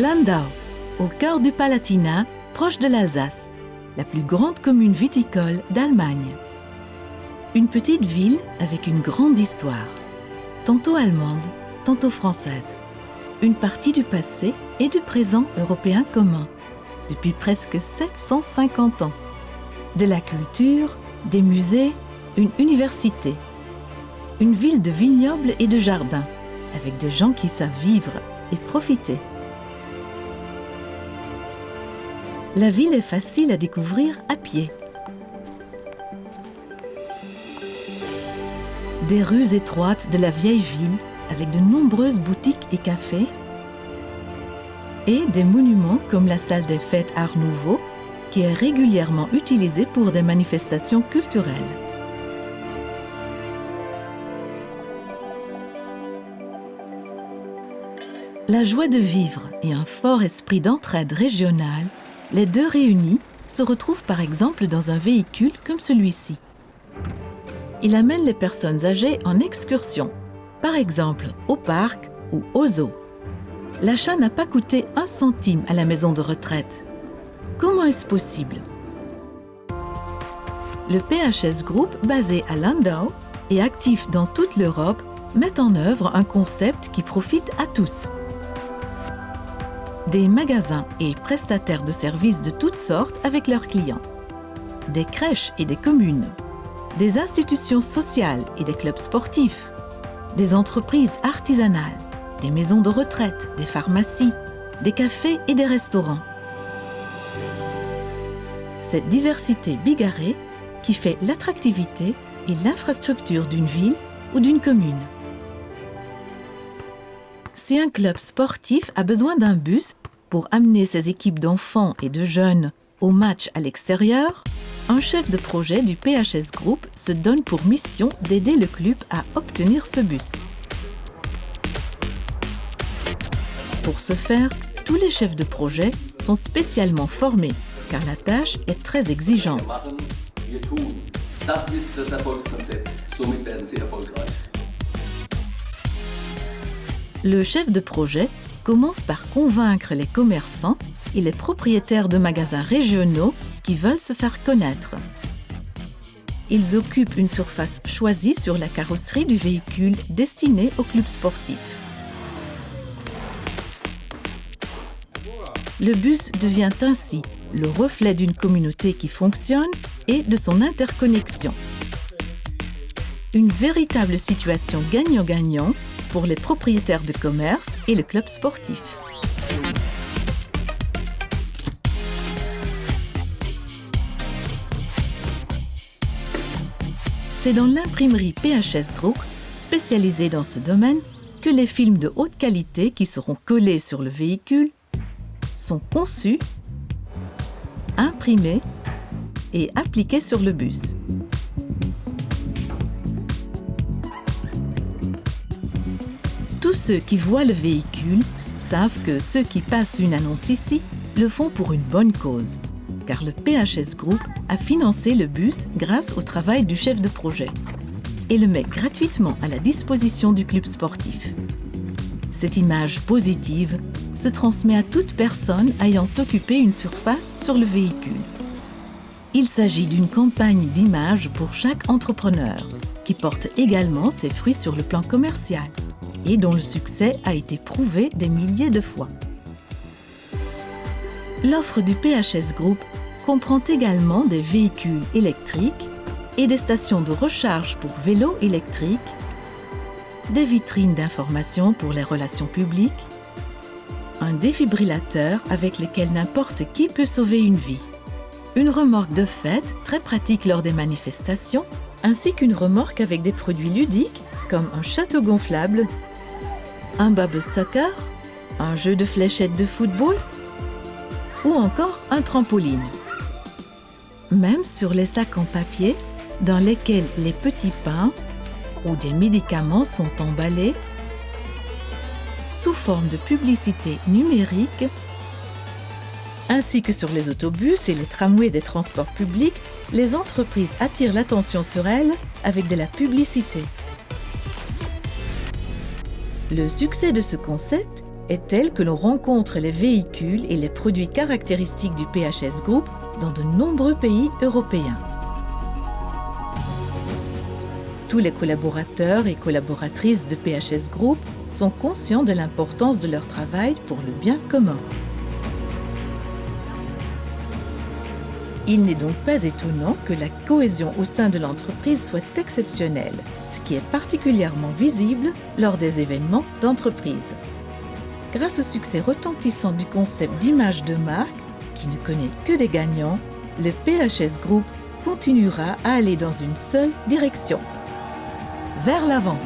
Landau, au cœur du Palatinat, proche de l'Alsace, la plus grande commune viticole d'Allemagne. Une petite ville avec une grande histoire, tantôt allemande, tantôt française. Une partie du passé et du présent européen commun, depuis presque 750 ans. De la culture, des musées, une université. Une ville de vignobles et de jardins, avec des gens qui savent vivre et profiter. La ville est facile à découvrir à pied. Des rues étroites de la vieille ville, avec de nombreuses boutiques et cafés, et des monuments comme la salle des fêtes Art Nouveau, qui est régulièrement utilisée pour des manifestations culturelles. La joie de vivre et un fort esprit d'entraide régionale, les deux réunis se retrouvent par exemple dans un véhicule comme celui-ci. Il amène les personnes âgées en excursion, par exemple au parc ou au zoo. L'achat n'a pas coûté 1 centime à la maison de retraite. Comment est-ce possible? Le PHS Group, basé à Landau et actif dans toute l'Europe, met en œuvre un concept qui profite à tous. Des magasins et prestataires de services de toutes sortes avec leurs clients. Des crèches et des communes. Des institutions sociales et des clubs sportifs. Des entreprises artisanales. Des maisons de retraite, des pharmacies, des cafés et des restaurants. Cette diversité bigarrée qui fait l'attractivité et l'infrastructure d'une ville ou d'une commune. Si un club sportif a besoin d'un bus pour amener ses équipes d'enfants et de jeunes au match à l'extérieur, un chef de projet du PHS Group se donne pour mission d'aider le club à obtenir ce bus. Pour ce faire, tous les chefs de projet sont spécialement formés, car la tâche est très exigeante. Le chef de projet commence par convaincre les commerçants et les propriétaires de magasins régionaux qui veulent se faire connaître. Ils occupent une surface choisie sur la carrosserie du véhicule destiné au club sportif. Le bus devient ainsi le reflet d'une communauté qui fonctionne et de son interconnexion. Une véritable situation gagnant-gagnant pour les propriétaires de commerce et le club sportif. C'est dans l'imprimerie PHS Druck, spécialisée dans ce domaine, que les films de haute qualité qui seront collés sur le véhicule sont conçus, imprimés et appliqués sur le bus. Tous ceux qui voient le véhicule savent que ceux qui passent une annonce ici le font pour une bonne cause, car le PHS Group a financé le bus grâce au travail du chef de projet et le met gratuitement à la disposition du club sportif. Cette image positive se transmet à toute personne ayant occupé une surface sur le véhicule. Il s'agit d'une campagne d'image pour chaque entrepreneur, qui porte également ses fruits sur le plan commercial et dont le succès a été prouvé des milliers de fois. L'offre du PHS Group comprend également des véhicules électriques et des stations de recharge pour vélos électriques, des vitrines d'information pour les relations publiques, un défibrillateur avec lequel n'importe qui peut sauver une vie, une remorque de fête très pratique lors des manifestations, ainsi qu'une remorque avec des produits ludiques comme un château gonflable, un bubble soccer, un jeu de fléchettes de football ou encore un trampoline. Même sur les sacs en papier dans lesquels les petits pains ou des médicaments sont emballés, sous forme de publicité numérique, ainsi que sur les autobus et les tramways des transports publics, les entreprises attirent l'attention sur elles avec de la publicité. Le succès de ce concept est telle que l'on rencontre les véhicules et les produits caractéristiques du PHS Group dans de nombreux pays européens. Tous les collaborateurs et collaboratrices de PHS Group sont conscients de l'importance de leur travail pour le bien commun. Il n'est donc pas étonnant que la cohésion au sein de l'entreprise soit exceptionnelle, ce qui est particulièrement visible lors des événements d'entreprise. Grâce au succès retentissant du concept d'image de marque, qui ne connaît que des gagnants, le PHS Group continuera à aller dans une seule direction: vers l'avant.